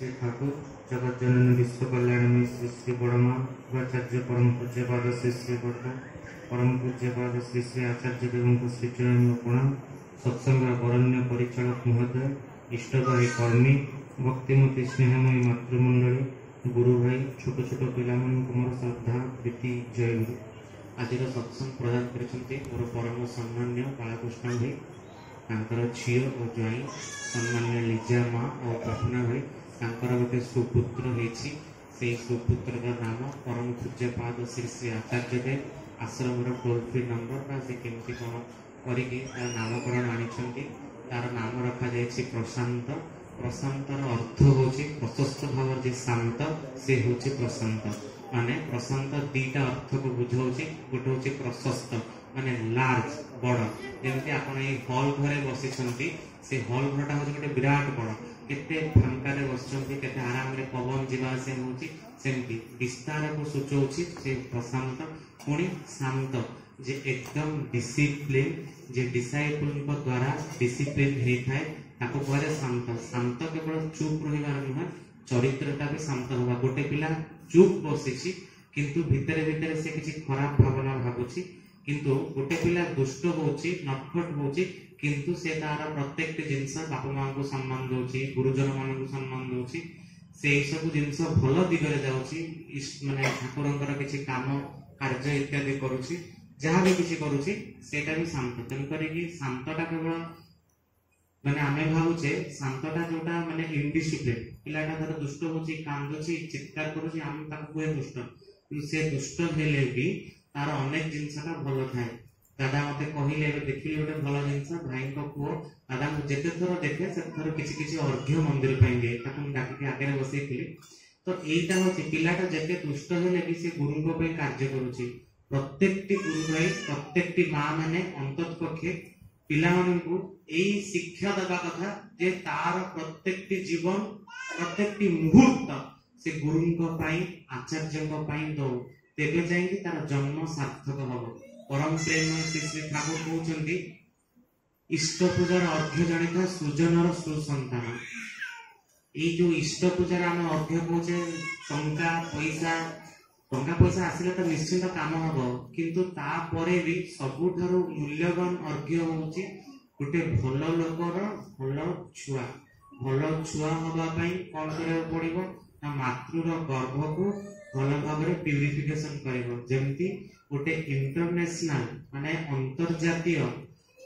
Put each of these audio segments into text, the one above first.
श्री ठाकुर जगत जननी विश्व कल्याणमयी श्री श्री बड़मा शिवाचार्य परम पूज्यपाद श्री श्री बड़मा परम पूज्यपाद श्री श्री आचार्य देव श्री चरण प्रणाम सत्संग वरण्य परिचालक महोदय इष्टदायी कर्मी भक्तिमती स्नेहमयी मातृमंडली गुरु भाई छोट छोट पिला मोर श्रद्धा प्रीति जय गुरु आज सत्संग प्रदान कर मोर परम सम्मान्य बालकृष्ण भाई तांकर झील और ज्वाई सम्मान्य लिजा माँ और प्रफुल्ला भाई तांकर गोटे सुपुत्र होती से सुपुत्र का नाम परम पूज्यपाद श्री श्री आचार्य देव आश्रम टोल फ्री नंबर से केमती कौन करके नामकरण आनी तार नाम रखा जाए प्रशांत प्रशांतर अर्थ हूँ प्रशस्त भाव जे शांत से हूँ प्रशांत माने प्रशांत दीटा अर्थ को बुझाऊँ गोटे हूँ प्रशस्त माने लार्ज बड़ जमी आप हल घरे बसी से हल घरटा हूँ गोटे विराट बड़ केते फांकारे बसचंती केते आराम रे पवन जीवा आसे होची सेमती विस्तार को सूचौची से प्रशांत पुणी शांत जे एकदम डिसिप्लिन जे डिसाइपल को द्वारा डिसिप्लिन हे थाए ताको कहले शांत शांत केवल चुप रहिबार नुह चरित्रटा भी शांत होबा गोटे पिला चुप बसिछि किंतु भितरे भितरे से किछि खराब भावना भाबुछि किंतु गोटे पिला दुष्ट होची नटखट होची किंतु से तार प्रत्येक जिनस बाप माँ को सम्मान दौची गुरुजन मान को सम्मान दौची से सब जिनस भल दिगरे जाउची माने ठाकुरंकर किछि काम कार्य इत्यादि करूची जहाँ भी किछि करूची सेटा भी शांत तेन करी शांतटा केवल माने आमे भावुचे शांतटा जोटा माने इनडिसिप्लिन पिलाटा धर दुष्ट होची कांदुची चित्कार करूची आम ताको कोए दुष्ट किंतु से दुष्ट हेले भी तार अनेक जिनसटा भल थाए दादा मते कहले देखिले गोटे भल जिनस भाई पुओ दादा जिते थर देखे से थर किछि किछि अर्घ्य मंदिर पाइबे ताकू डाकी आगे बसैथिले तो एटा होची पिलाटा जते दुष्ट हेले भी से गुरुको पे कार्य करूची प्रत्येकटी गुरु भाई प्रत्येकटी माँ माने अंततपक्षे पिला माननकु एई शिक्षा देबा कथा जे तार प्रत्येकटी जीवन प्रत्येकटी मुहूर्त से गुरुको पई आचार्यको पई दो तेबे जाइए तार जन्म सार्थक हम परम प्रेम श्री श्री ठाकुर कहते इष्ट पूजार अर्घ्य जनित सृजनर सुसंतान ये जो इष्ट पूजार आम अर्घ्य कहे टंका पैसा आसिले तो निश्चित काम हम किंतु तापरे भी सबुठारु मूल्यवान अर्घ्य हूँ गोटे भल लोकर भल छुआ हवाई कौन करा पड़ो ना मातृर गर्भ को भल भाव प्यूरिफिकेशन करमती गोटे इंटरनेशनल माने अंतर्जातीय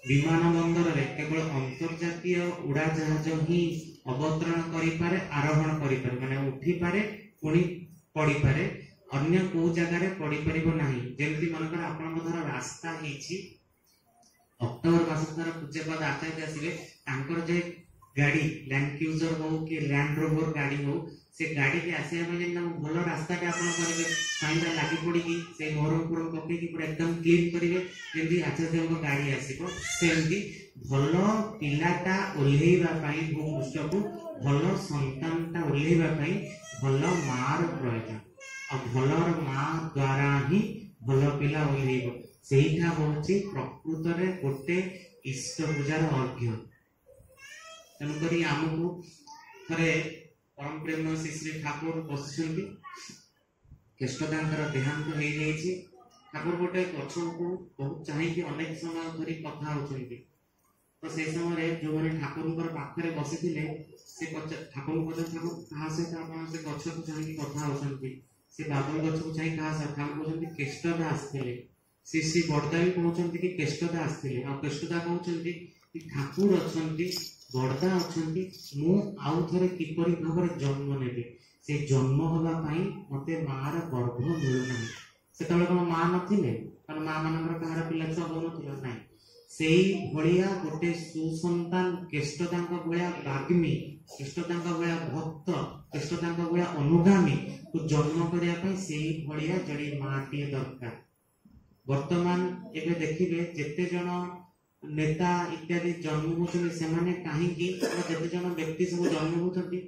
विमान बंदर रे केवल अंतर्जातीय उड़ा जहाज ही अवतरण करिपारे आरोहण करिपारे माने उठी पारे पुणी पड़ी पारे अन्य को जगह रे पड़ी परिबो नाही जेमती मनकर आपन धर रास्ता हिची अक्टोबर मास धर पूज्यपाद आचार्य आसीबे तांकर जे गाड़ी लैंड क्रूजर हो कि लैंड रोवर गाड़ी हो से गाड़ी के आसिया में जेन भल रास्ता के आपन करबे साइडा लागि पड़ी की से मोहरपुर पके की पूरा एकदम क्लीन करिवे जेंदी आचार्य को गाड़ी आसीबो सेंदी भल पिलाटा ओल्हेबा पई भूपृष्ठ को भल संतानटा ओल्हेबा पई भल मार प्रयोजन आ भलर मां द्वारा ही भल पिला ओल्हेबो सेहिठा होची प्रकृत रे गोटे इष्ट पूजार अर्घ्य तेणुकरी आमको थे परम प्रेम श्री श्री ठाकुर बसुंट केष्टदांकर देहांत हो जाइए ठाकुर गोटे गछ को बहुत चाहिए अनेक समय धरी कथा होती तो से समय जो मैंने ठाकुर पाखे बसी से ठाकुर ठाकुर क्या सहित आप से गछ को चाहिए कथा होती से बाबुल गछ को चाहिए क्या सहित ठाकुर कहते केष्टदा आसते श्री श्री बड़दा भी कहते कि केष्टदा आसते आ केष्टदा कहते कि ठाकुर अच्छा बड़दा अच्छा मु आउ थे किपरि भाव जन्म नेबी से जन्म होगापाई मते मार गर्भ मिलूना से कौन माँ नथिले कारण माँ मान कहार पिला छुआ हो ना से भाया गोटे सुसंतान केष्टदा भाया बाग्मी केष्टदा भाया भक्त केष्टदा भाया अनुगामी को जन्म करने से भाया जड़े माँटे दरकार वर्तमान एवं देखिए जिते जन नेता इत्यादि जन्म होते कहीं जिते जन व्यक्ति सब जन्म होती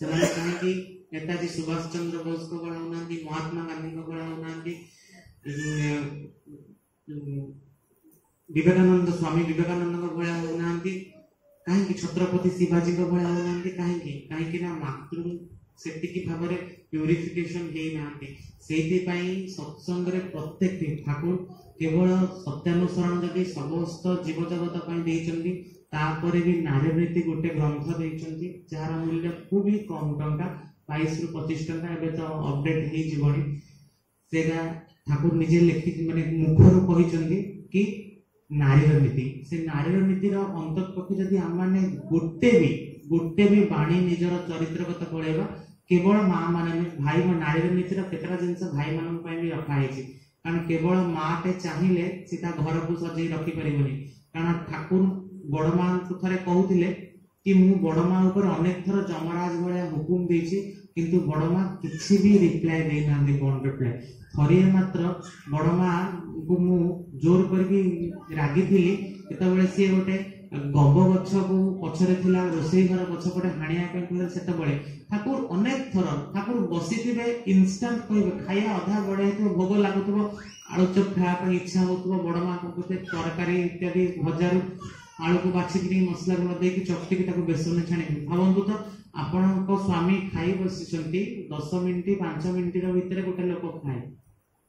कहीं नेताजी सुभाष चंद्र बोस को बढ़ाऊना महात्मा गांधी को बढ़ाऊना विवेकानंद स्वामी विवेकानंद को बढ़ाऊना कहीं छत्रपति शिवाजी भाया होती कहीं कहीं मातृ से भाव में प्यूरिफिकेशन सत्संग प्रत्येक ठाकुर केवल सत्यानुसरण जदि समस्त जीव जगत तापर भी नारी नीति गोटे ग्रंथ देती जार मूल्य खूब ही कम टंका 22 ରୁ 25 टंका एबे तो अपडेट हो जीवनी सेगा ठाकुर निजे लिखि माने मुखर कहिसंती कि नारीर नीति से नारीर नीतिर अंतर्पक्ष जदि आम माने गोटे भी बाणी निजर चरित्रगत पड़ेगा केवल माँ माने भाई नारीर नीतिर केतरा जिनस भाई मान भी रखा है कारण केवल माँ टे चाहिए सीता घर को सजे रखी पारिबनी कारण ठाकुर बड़ माँ थे कहते कि मु बड़ माँ ऊपर अनेक थर जमराज भाया हुकुम देछि किंतु बड़ माँ किसी भी रिप्लाई दे ना कौन रिप्लाई थरिए मात्र बड़ माँ को मु जोर करके रागी थी जेतबेले सी गोटे गब गछ को पछरे थिला रोसई घर पछपटे हाणिया पे सेतबेले ठाकुर अनेक थर ठाकुर बसीथिबे इंस्टेंट कहबे खाया अधा बड़े भोग लागुथबो आलू चप खाया इच्छा होथबो बड़ माँ को तरकारी इत्यादि भजारू आलू को बाछिकी मसला गुण देकी चकटिकी ताको बेसन छाणी भावतु तो आपण स्वामी खाई बसी 10 मिनिट 5 मिनिट भितर गोटे लोक खाए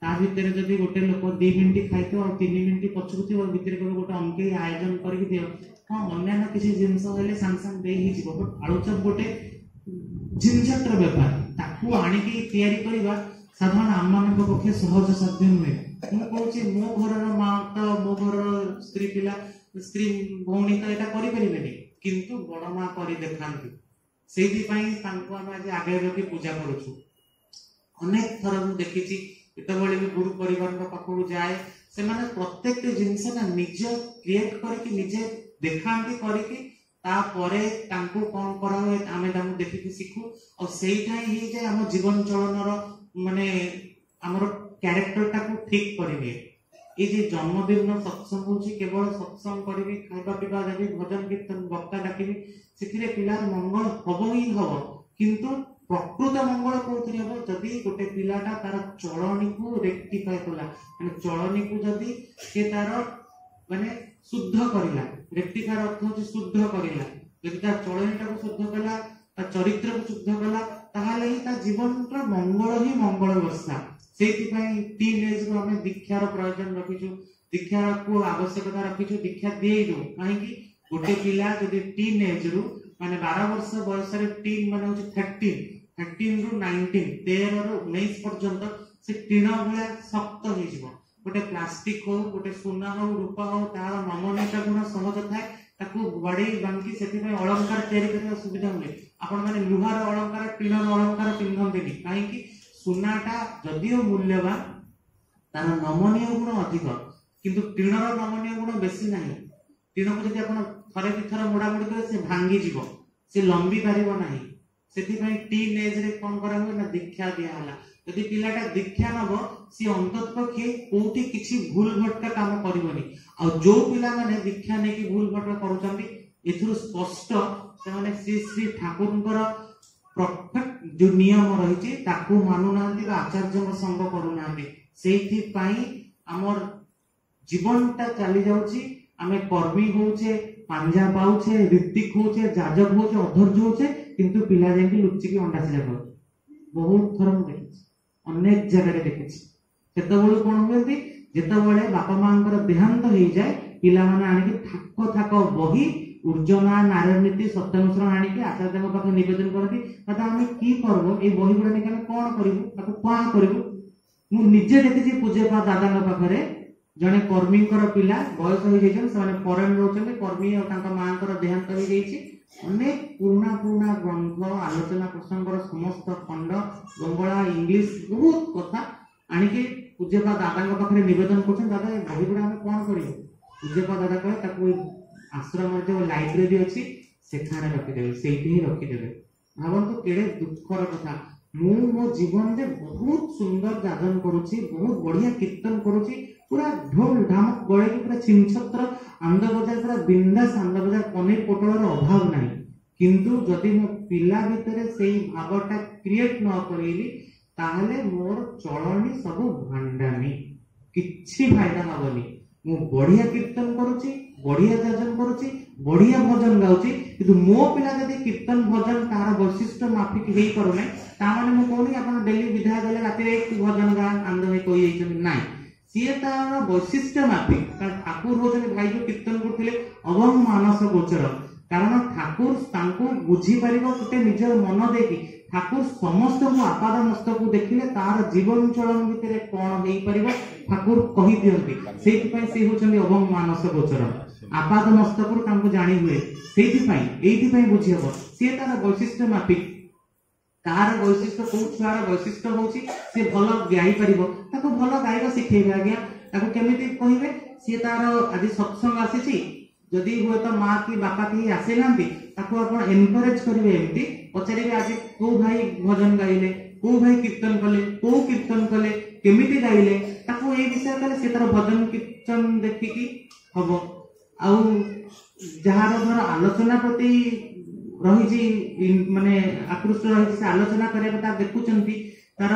ता भितर जदि गोटे लोक 2 मिनिट खाई तो 3 मिनिट पछकु थी भितर गोटे अंके आयोजन करके दियो हाँ अन्य किसी जिनस हेले सांग सांग दे ही जीवो बट आलू चप गोटे झिंझटर व्यापार ताकू आनिकी तैयारी करबा साधारण आम मान पक्षे सहज साध्य नुहे मु कहूँ मो घर माँ तो मो घर स्त्री पिला स्त्री भौणी तो यहाँ करें किंतु बड़ माँ कर देखा से आगे रखी पूजा करुचु अनेक थर मुझे देखी जितेबाला भी गुरु परिवार पाखक जाए से प्रत्येक जिनस ना निज क्रिएट करके निजे देखांती करके तापरे तांको कौन करा हुए आमे तांको देखिକି शिखु और सेइठा ही जे हम जीवन चलनर माने हमर कैरेक्टर टाको ठीक करिवे ए जे जन्मदिन सत्संग होची केवल सत्संग करिवे खाइबा पीबा देबी भजन कीर्तन वक्ता डाकिबी सेथिरे पिलार मंगल हबो ही हबो किंतु प्रकृत मंगल कोथि हबो जदी गोटे पिलाटा तार चलनी को रेक्टिफाई कला माने चलनी को जदी से तार माने शुद्ध करिला रेक्टिफाई अर्थ होची शुद्ध करिला जदी तार चलनीटा को शुद्ध कला ता चरित्र को शुद्ध कला ताहाले ही ता जीवनर मंगल ही मंगल वर्षा सेतिपाई टीनेज को हमें दीक्षार प्रयोजन रखिछु दीक्षार को आवश्यकता रखिछु दीक्षा देइनु काहे कि गोटे पिला जदी टीनेज रु माने 12 वर्ष बयस रे टीन माने होची 13 रु 19 13 रु 19 पर्यंत से टीन भला शक्त हो जिवो गोटे प्लास्टिक हो गोटे सोना हो रूपा हो तार नमनीयता गुण सहज थाए ताकू बड़े बांकी सेतिपाई अलंकार तयारी करबा सुविधा मिले आपण माने लुहार अलंकार टीन अलंकार पिंधंतेनी काहे कि सुनाटा जदियो मूल्यवान तार नमनीय गुण अधिक किंतु टीणर नमनीय गुण बेसी नहीं टीण को जदि आपण थरे थर मोड़ामोड़ी करे से भांगी जीव से लंबी पारिबो नाही सेतिपाई टीन एज रे कोन करा हो ना दीक्षा दिया हला यदि पिलाटा दीक्षा नबो सी अंततपक्षे कोठी किछि भूल भटका काम करिवनी आ जो पिला माने दीक्षा ने कि भूल भटका करूचंदी एथुर स्पष्ट से माने श्री ठाकुरंकर परफेक्ट जो नियम रही ताकू मानु ना आचार्य संग करू ना आमर जीवनटा चली जाउची आमे कर्मी होचे पांजा पाउचे ऋतिक होचे जाजक होचे अधर्ज होचे किंतु पिला जेंकी लुचिकी अंडा सिला कर बहुत थर मु देखिछि अनेक जगह रे देखिछि सेतबेले कोन होयती जेतबेले बापा मांकर देहांत हो जाए पिला माने आनिकी थाक थाक बही ऊर्जना नारायण नीति सत्यानुसरण आनिकी आचार्य पाखे निवेदन करती दादा आम कि करबो ए बही गुडा निकाले कोन करिवु ताको कोन करिवु मु निजे देखिछि पूज्यपा दादा पाखरे जने कर्मीकर पिला बयस हो जाइछन से फरेन रहउछन कर्मी और तांका मांकर देहांत हो जाइछि अनेक पुराना पुराना ग्रंथ आलोचना प्रसंगर समस्त खंड बंगला इंग्लिश बहुत कथा आनिकी पूज्यपा दादा पाखरे निवेदन करछन दादा ए बही गुडा हम कोन करिवु पूज्यपा दादा कहे ताको आश्रम जो लाइब्रेरी अच्छी सेखाने रखिदेवे से ही रखिदेवे भावतु केड़े दुखर कथा मु मो जीवन में बहुत सुंदर जागरण करुची बहुत बढ़िया कीर्तन करुची पूरा ढोल ढामक गले की पूरा छिनछत्र आंद बजार पूरा बिंदास आंद बजार पनीर पोटलर अभाव नहीं किंतु जदि मो पिला भितर से भावटा क्रिएट न करेली ताहले मोर चलनी सब भांडामी किछि फायदा हबनी मु बढ़िया कीर्तन करुची बढ़िया जाजन करुची बढ़िया भजन गाउची किंतु मो पिला जदि कीर्तन भजन तार वैशिष्ट्य माफिक हेई करू नै ता माने मु कहूनी आपण डेली विधा देले राति रे भजन गा आनंद में कोई जाइछन नाही सीए तार वैशिष्ट्य माफिक ठाकुर होचन भाई जो कीर्तन करथिले अवम मानस गोचर कारण ठाकुर तांको बुझी परिबो गोटे निजर मन देकी ठाकुर समस्त को आपाद मस्तक को देखिले तार जीवन चलन भितर कोन हेई परिबो ठाकुर कहि दियंती सेति पई से होचन अवम मानस गोचर आपाद मस्तक को तांको जानि हुए सेति पई एति पई बुझी हबो से तार वैशिष्ट्य माफिक तार वैशिष्ट्य को छुआर वैशिष्ट्य होची से भलो गाई परिबो ताको भलो गाइबा सिखेबे आज्ञा ताको केमिति कहिबे से तार आदि सत्संग आसीची जदि हुए तो माँ की बापा की आसे नांती ताको आपण एनकरेज करिवे एमती पचारिबे आज को भाई भजन गाइले को भाई कीर्तन कले केमिति गाइले ताको ए विषय कले से तार भजन कीर्तन देखिकी हबो आउ जहार धर आलोचना प्रति रही माने आकृष्ट रही से आलोचना करिया देखुचंती तार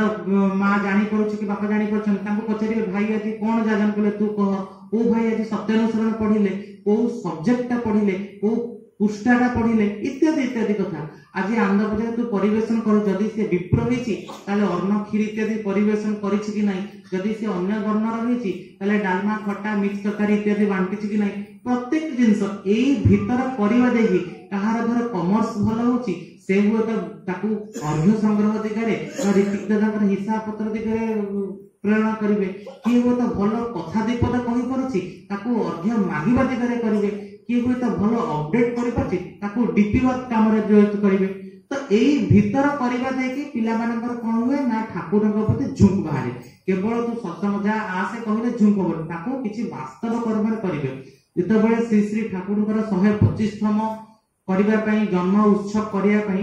माँ जानी पड़ुछ कि बापा जानी पड़छन ताको पचारिबे भाई आज कोन जाजन कले तू कह को भाई आज सत्यानुसरण पढ़िले को सब्जेक्टटा पढ़िले को पुष्टाटा पढ़िले इत्यादि इत्यादि कथा आज आंध्र प्रदेश तू परिवेशन कर जदि से विप्र होईची ताले अन्न खीर इत्यादि परिवेशन करिछि कि नाही जदि से अन्य वर्ण रहिछि ताले डालमा खट्टा मिक्स तरकारी इत्यादि बांटिछि कि नाही प्रत्येक जिंस एई भीतर परिवा देही कहार धर कॉमर्स भलो होची से हुए तो ताकू अर्घ्य संग्रह दिगरे ऋतिक दादाकर हिसाब पत्र दिगरे प्रेरणा करिवे कि हुए तो भलो कथा दीपद कहि परछि ताकू अर्घ्य मागिबा दिगरे करिवे कि हुए तो भलो अपडेट करि परछि ताकू डीपी वर्क काम रे जॉइन करिवे तो एई भीतर परिवा देकी पिला मानकर कोन हुए ना ठाकुरक प्रति झुंक बाहरे केवल तू सत्संग जा आसे कहिले झुंक हो ताकू किछि वास्तव कर्म करिवे जेतबेले श्री श्री ठाकुरकर 125तम करिबा पई जन्म उत्सव करिया पई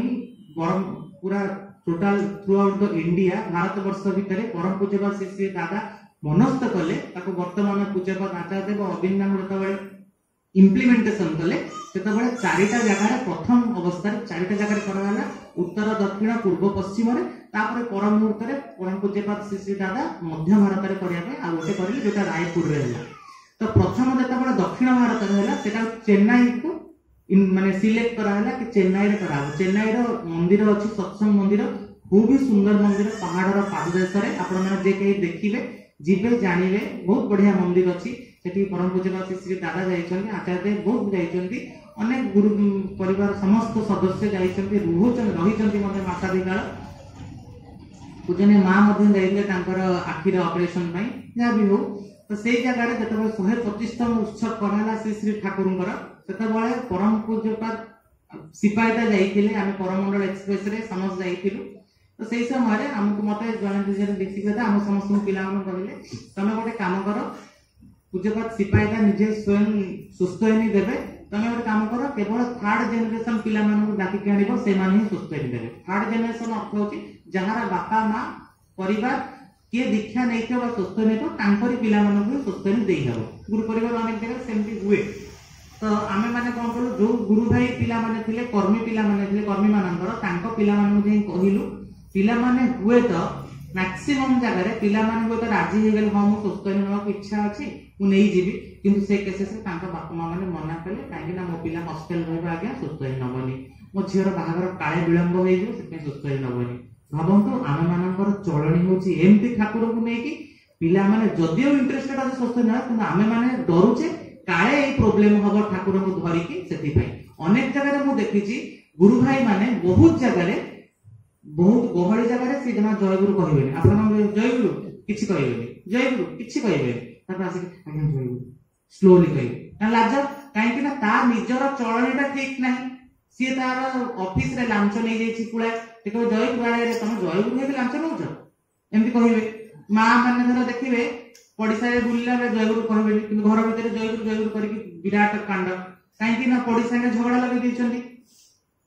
पूरा total through out the India Bharat वर्ष भितर परम पूज्यपाद श्री श्री दादा मनस्थ कले ताको वर्तमान पूज्यपाद आचार्य देव अभिनव जेतबेले इम्प्लीमेंटेशन कले सेतबेले चारिटा जगह प्रथम अवस्था चारिटा जगह कराला उत्तर दक्षिण पूर्व पश्चिम रे तापर परम मुहूर्त रे परम पूज्यपाद श्री श्री दादा मध्य भारत रे करिया पे आ गोटे करले जेटा रायपुर रे हला तो प्रथम जेतबेले दक्षिण भारत रे हला सेटा चेन्नई को माने सिलेक्ट करा हला कि चेन्नई रे करा चेन्नई रो मंदिर अछि सत्संग मंदिर खूब सुंदर मंदिर पहाड़ रो पाददेश रे आपण माने जे के देखिबे जिबे जानिबे बहुत बढ़िया मंदिर अछि सेठी परम पूज्यपाद श्री दादा जाइछन आचार्य बहुत जाइछन अनेक गुरु परिवार समस्त सदस्य जाइछन रहिछन मते माता दिकाल पूजने मां मते जाइले तांकर आखिर ऑपरेशन पई जा भी हो तो से जगह रे जतबे 125तम उत्सव कराला श्री श्री ठाकुरंकर सेतबेले परम पूज्यपाद सिपाहीटा जाइथिले आमे परमंडल एक्सप्रेस रे समस्त जाइथिलु तो सेही समय रे हमकु मते जने दिजर देखि गदा हम समस्त पिला मन कहले तमे गोटे काम करो पूज्यपाद सिपाहीटा निजे स्वयं सुस्थयनी देबे तमे गोटे काम करो केवल थर्ड जनरेशन पिला मन डाकी के आनिबो से मान ही सुस्थयनी देबे थर्ड जनरेशन अर्थ होची जहारा बापा मां परिवार के दीक्षा नै के सुस्थयनी तो तांकरी पिला मन को सुस्थयनी देई हबो गुरु परिवार अनेक जगह सेमती हुए तो आमे माने कोन करू जो गुरु भाई पिला माने थिले कर्मी मानकर तांको पिला माने जे कहिलु पिला माने हुए तो मैक्सिमम जगह रे पिला माने हुए तो राजी हे गेल हम सुस्थयनी नवा इच्छा अछि मु नै जीबी किंतु से केसेस रे तांको बापा मां माने मना कले काहे ना मो पिला हॉस्टल रहबा आज्ञा सुस्थयनी नबनी मो झियर बाहागर काळे विलंब होई जो से सुस्थयनी नबनी भाबंतु आम मानकर चलणी होची एमती ठाकुर को नै कि पिला माने जदियो इंटरेस्टेड अछि सुस्थयनी ना किंतु आमे माने डरुचे काळे ए प्रॉब्लम हबो ठाकुर को धरि कि सेति भाई अनेक जगह रे मु देखिची गुरु भाई माने बहुत जगह रे बहुत गहली जगह रे से जना जय गुरु कहबेनी आपण जय गुरु किछि कहबेनी जय गुरु किछि कहबेनी तापर आसी आज्ञा जय गुरु स्लोली कहबे ना लाज काहे कि ना ता निजर चलणीटा ठीक नाही सी तार ऑफिस रे लांच नै जाईछि पुळा ते कह जय गुरु रे तुम जय गुरु हे लांच नउछ एमति कहबे मां माने धर देखिबे पडिसा रे बुलला रे जय गुरु कहबेनी किंतु घर भीतर जय गुरु करके विराट कांड काहे कि ना पडिसा ने झगड़ा लगे दैछन्ती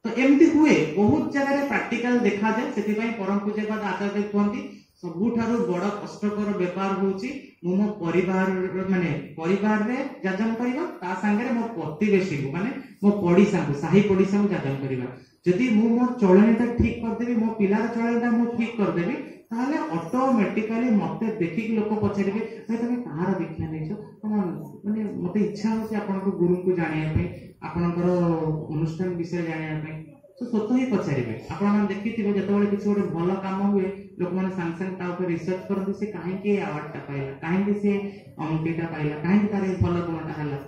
तो एमती हुए बहुत जगह रे प्रैक्टिकल देखा जाए सेति पई परम पूज्यपाद आचार्य कहंती सबुठारु बड़ कष्टकर व्यापार होउची मो परिवार माने परिवार रे जाजन करबा ता संगे रे मो प्रतिवेशी को माने मो पड़ीसा को साही पड़ीसा को जाजन करबा जदि मु मोर चलनीटा ठीक करदेबी मो पिलार चलनीटा मु ठीक करदेबी ताहले ऑटोमेटिकली मते देखि लोक पचारिबे भाई तुम कहार दीक्षा नैछो माने मते इच्छा होछि आपनको गुरु को जानिया पे आपनकर अनुष्ठान विषय जानिया पे तो स्वतः ही पचारिबे आपण मान देखिथिबे जतबेले किछि गोटे भल काम हुए लोक माने सांग सांग ता ऊपर रिसर्च करते से काहे के अवार्ड टा पाइला काहे के से अंकेटा पाइला काहे के तारे भल गुणटा हला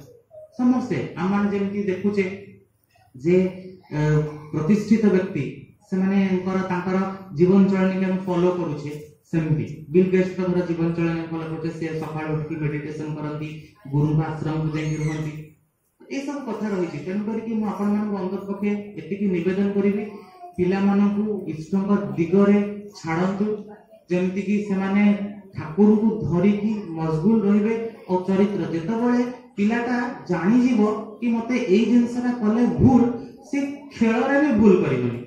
समस्ते आमान जेमति देखुचे जे प्रतिष्ठित व्यक्ति से माने तांकर जीवन चलनी के हम फॉलो करूछे सेमती बिल गेट्स का जीवन चलनी फॉलो करते से सकाळ उठ के मेडिटेशन करंती गुरु आश्रम को जाई रहंती ए सब कथा रही छी तेन करी कि म आपन मन अंतर पखे एतिकी निवेदन करिवि पिला मानकु इष्टंक दिगरे छाडंतु जेमति कि से माने ठाकुर को धरि कि मजबूल रहिबे और चरित्र जेतबळे पिलाटा जानि जीवो कि मते एई जिंसरा कले भूल से खेलरे भी भूल करिबनी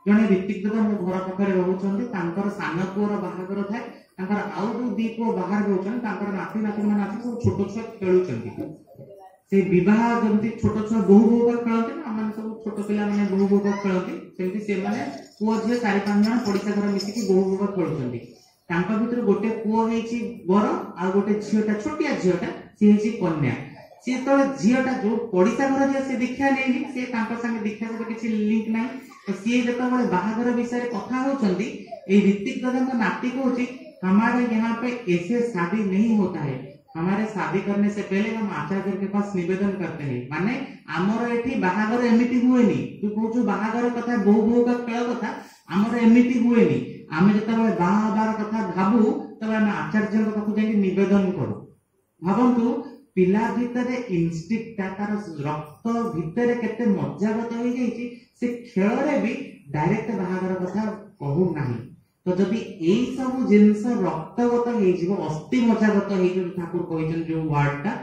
जने ऋतिक दादा मो घर पाखरे रहउछन्ती तांकर सान पुअर बाहागर थाए तांकर आउ दु दी पुअ बाहर रहउछन तांकर नाती नाती मन आसी सब छोट छुआ खेलुछन्ती से विवाह जमती छोट छुआ बहु बहु का खेलते ना मन सब छोट पिला माने बहु बहु का खेलते सेमती से माने पुअ जे 4-5 जण पड़िसा घर मिसी कि बहु बहु का खेलुछन्ती तांका भितर गोटे पुअ हेछि बर आ गोटे झियोटा छोटिया झियोटा से हेछि कन्या से तो झियोटा जो पड़िसा घर जे से दीक्षा नेली से तांका संगे दीक्षा से किछि लिंक नाही तो सी जतबेले बाहागर विषय कथा होचंती ए ऋतिक दादा का नाती कहूची हमारे यहाँ पे ऐसे शादी नहीं होता है हमारे शादी करने से पहले हम आचार्य के पास निवेदन करते हैं माने आमर एठी बाहागर एमिति हुएनी तू कहूछु बाहागर कथा बहु बहु का खेल कथा आमर एमिति हुएनी आमे जतबेले बाहाबार कथा भाबू तबे हम आचार्य के पास जाई निवेदन करू भाबंतु पिला भितरे इंस्टिक्ट तार रक्त भितरे केते मज्जागत होई जाईची से खेलरे भी डायरेक्ट बाहागर कथा कहू नाही तो जदि एई सब जिंस रक्तगत हेई जीवो अस्थि मज्जागत हेई जो ठाकुर कहिसन जो वर्ड ता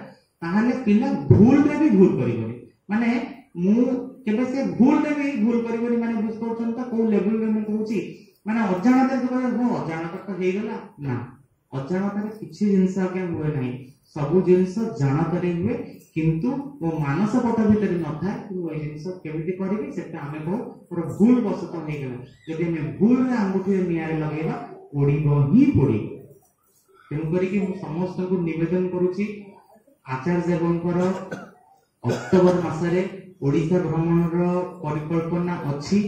ताहाले पिला भूल रे भी भूल करिवनी माने मु केबे से भूल रे भी भूल करिवनी माने बुझ पछन त को लेवल रे मु कहूची माने अजाणता जो हो अजाणता तो हेई गला ना अजाणता रे किछि जिंस आके होय नाही सब जिंस जानतरे हुए किंतु वो मानस पट भितर न था कि वो जिंस केमिति करिवि सेटा हमें को पर भूल बसत हो गेला जदि हमें भूल रे अंगुठी नियारे लगेबा ओडिबो ही पड़ी तेन करी कि समस्त को निवेदन करूची आचार्य एवंकर अक्टोबर मासरे ओडिसा भ्रमण रो परिकल्पना अछि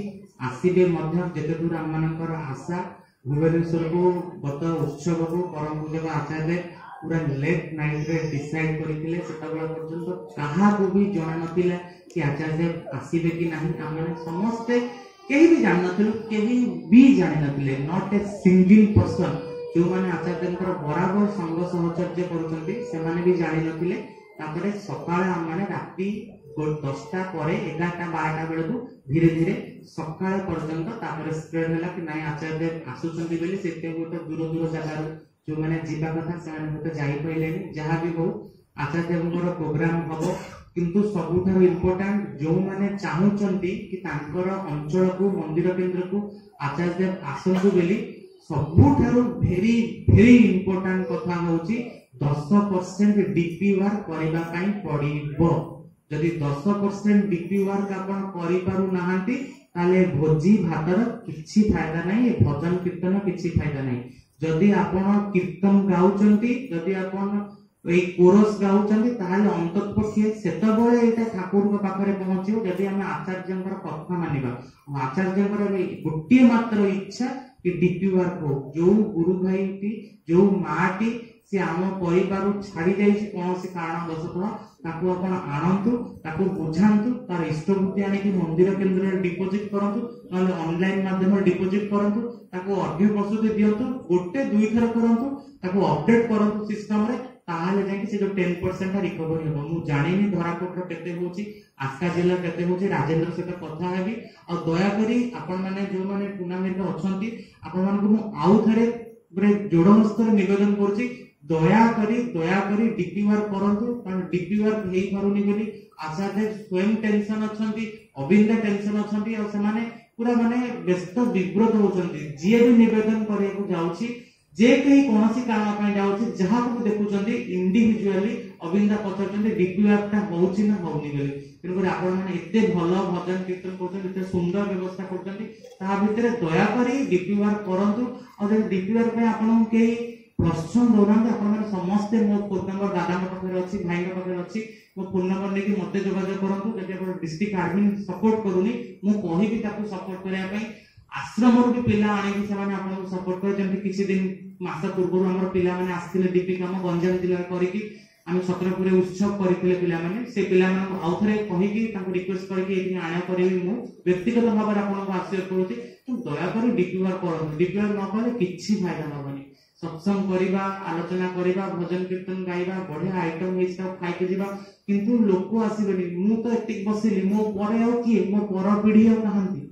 आसीबे मध्य जेते दूर हम मानकर आशा भुवनेश्वर को गत उत्सव को परम पूज्य आचार्य पूरा लेट नाइट रे डिसाइड करिथिले सेतबेला पर्यंत कहा को भी जणा नथिला कि आचार्य आसीबे कि नाही हमने समस्त केही भी जान नथिलु केही भी जानि नथिले नॉट ए सिंगल पर्सन जो माने आचार्यंकर बराबर संग सहचर्य करूछन्ती से माने भी जानि नथिले तापरे सकाळ हम माने राती 10टा परे 11टा 12टा बेले को धीरे धीरे सकाळ पर्यंत तापरे स्प्रेड होला कि नाही आचार्य आसुछन्ती बेली सेते गोटे दूर दूर जगह जो माने जीवा कथा से माने जाई पइलेनी जहां भी हो आचार्यंकर प्रोग्राम हबो किंतु सबुठार इंपोर्टेंट जो माने चाहुचंती कि तांकर अंचल को मंदिर केंद्र को आचार्य आसंतु बेली सबुठार वेरी वेरी इंपोर्टेंट कथा होची 10% डीपी वर्क करबा पई पड़िबो जदि 10% डीपी वर्क आपण करि पारु नाहंती ताले भोजी भातर किछि फायदा नाही भजन कीर्तन किछि फायदा नाही जदि आपण कीर्तन गाउचंती जदि आपण ए कोरस गाउचंती ताले अंततपक्षे सेतबळे एटा ठाकुर को पाखरे पहुंचियो जदि हम आचार्यंकर कथा मानिबा आचार्यंकर गोटिए मात्र इच्छा कि डीपी वर्क हो जो गुरु भाई टी जो माटी से आम परिवार छाड़ी जाई कौन से कारण दशतः ताकू आपण आनंतु ताकू बुझांतु तार इष्टभूति आने की मंदिर केंद्र रे डिपॉजिट करंतु नले ऑनलाइन माध्यम रे डिपॉजिट करंतु ताकू अर्घ्य प्रस्तुति दियंतु गोटे दुई थर करंतु ताकू अपडेट करंतु सिस्टम रे ताहाले जाई से जो 10% रिकवरी हो मु जानिनी धराकोट रो केते होची आस्का जिल्ला केते होची राजेंद्र से कथा हेबी और दया करी आपण माने जो माने टूर्नामेंट रे अछंती आपण मानकु मु आउ थरे जोड़ हस्तर निवेदन करछि दया करी डीपी वर्क करंतु कारण डीपी वर्क हेई पारुनी बोली आचार्य स्वयं टेंशन अछंती अबिंदा टेंशन अछंती और से माने पूरा माने व्यस्त विब्रत होचंती जे भी निवेदन करे को जाउछि जे कहीं कौन कारण पर जाऊँ जहाँ को देखुं इंडिविजुअली अविंदा पचार डीपी वर्क होची ना होनी बोली तेणुकर आपण मैंने एते भल भजन कीर्तन कर सुंदर व्यवस्था कर दया करी डीपी वर्क करूँ और डीपी वर्क आपन कई प्रोत्साहन दौना आप समस्ते मो फोन नंबर दादा पाखे अच्छी भाई पाखे अच्छी मो फोन नंबर लेकिन मत जोगाजोग करूँ जब डिस्ट्रिक्ट आडमिन सपोर्ट करूनी मुझे सपोर्ट करने आश्रम भी पिला आनिक से सपोर्ट कर किसी दिन मास पूर्व आम पिला आसते डीपी कम गंजाम जिले करके आम छत्रपुर उत्सव करते से पिला आउ थे कहीकि रिक्वेस्ट करके आना करी मु व्यक्तिगत भाव में आपको आश्चर्य करुँच तो दयाकोरी डीपी वर्क करूँ डीपी वर्क न कले किसी फायदा हेनी सत्संग करवा आलोचना करवा भजन कीर्तन गाइबा बढ़िया आइटम खाई जावा किंतु लोक आसबे मु तो एतिक बसिली मो पर किए मो पर पीढ़ी कहांती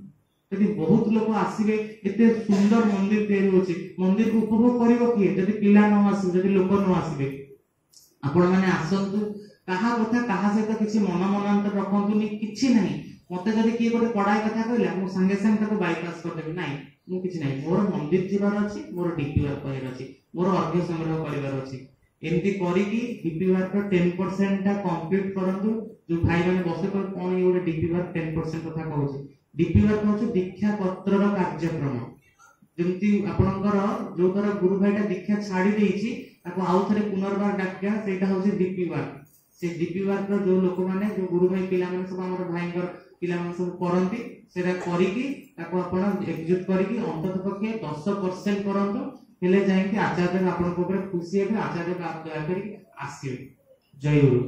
यदि बहुत लोग आसवे एते सुंदर मंदिर तैयारी होछि मंदिर को उपभोग करिवो किए जदि पिला न आसबे जदि लोक न आसबे आपण माने आसंतु कहा कथा कहा सहित किछि मन मनांतर रखंतुनी किछि नाही मते जदि किए गोटे पढ़ाई कथा कहला मु संगे संग ताको बाईपास कर देबी नाही मु किछि नाही मोर मंदिर जीवार अछि मोर डीपी वर्क करबार अछि मोर अर्घ्य संग्रह करबार अछि एमती करिकी डीपी वर्क 10% टा कंप्लीट करंतु जो भाई माने बसे को कोन ये गोटे डीपी वर्क 10% कथा कहउछि डीपी वर्क होछि दीक्षा पत्रर कार्यक्रम जमती आपनकर जो तरह गुरु भाईटा दीक्षा छाड़ी देछि ताको आउ थरे पुनर्बार डाकिया सेटा होछि डीपी वर्क से डीपी वर्क जो लोक माने जो गुरु भाई पिला माने सब हमर भाईकर पिला माने सब करंती सेटा करिकी ताको आपण एग्जीक्यूट करिकी अंतत पक्षे 10% करंतु हेले जाई कि आचार्य आपन को ऊपर खुशी है आचार्य का आप दया करी आसीबे जय गुरु।